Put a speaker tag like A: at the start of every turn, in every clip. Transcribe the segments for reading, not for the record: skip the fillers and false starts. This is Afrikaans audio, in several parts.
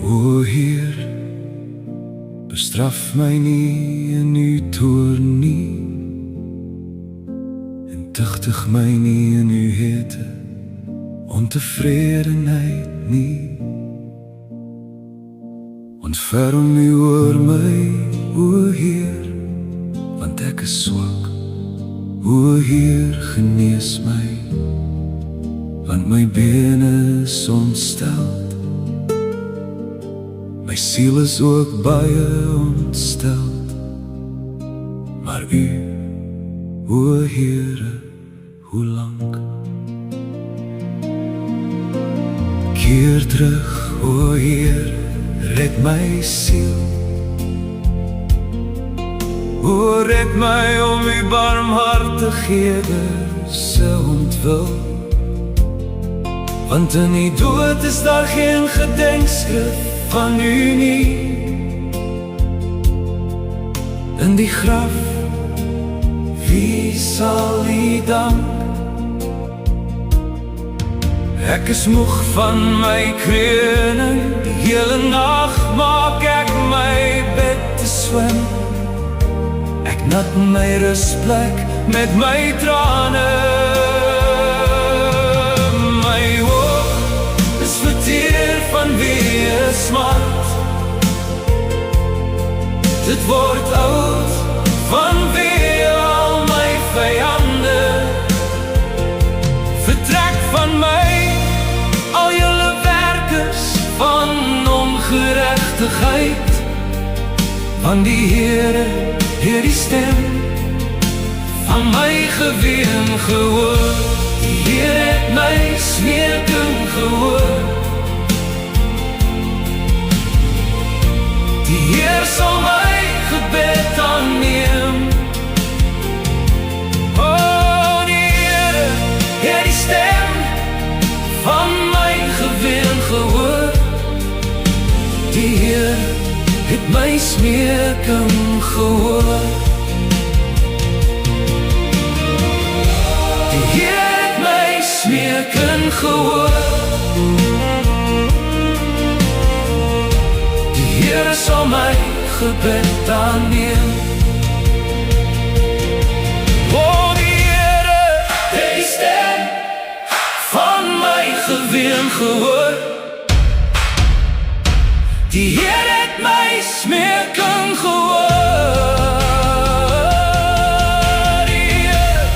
A: O Heer, bestraf my nie in u toorn nie, en tuchtig my nie in u hete ontevredenheid nie. Ontferm u oor my, o Heer, want ek is swak. O Heer, genees my, want my bene is ontsteld. My siel is ook baie ontsteld. Maar u, o Heere, hoe lang? Keer terug, o Heer, red my siel. O, red my om u barmhartighede se ontwil. Want in die dood is daar geen gedenkskrif van u nie. In die graf, wie sal u dank? Ek is moeg van my kreuning, die hele nag maak ek my bed te swem. Ek nat my rustplek met my trane. My oog is verteer van weë smart. Dit word oud van weë al my vyande. Vertrek van my al julle werkers van ongeregtigheid. Want die Heere heer die stem van my geween gehoor. Die Heer het my smeeking gehoor. Die Heer sal my gebed aanneem. O, die Heere heer die stem van my geween gehoor. Die Heer het my smeeking gehoor. Die Heer het my smeeking gehoor. Die Heer sal my gebed aanneem. O, die Heere het die stem van my geween gehoor. Die Heer het my smeeking gehoor. Die Heer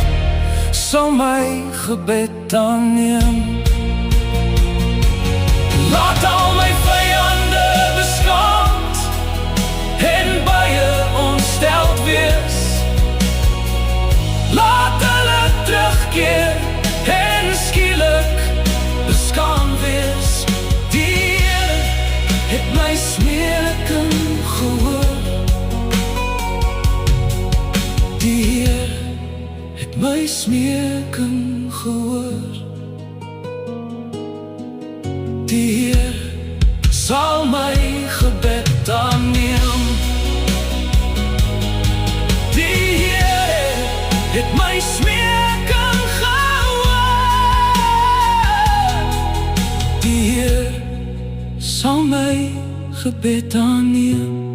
A: sal my gebed aanneem. Laat al my vyande beskaamd en baie ontsteld wees. Laat hulle terugkeer en skielik beskaamd wees. Die Heer het my smeeking gehoor. Die Heer het my smeeking gehoor. Die Heer sal my gebed aanneem. Die Heer het my smeeking gehoor. Die Heer sal my gebed aanneem.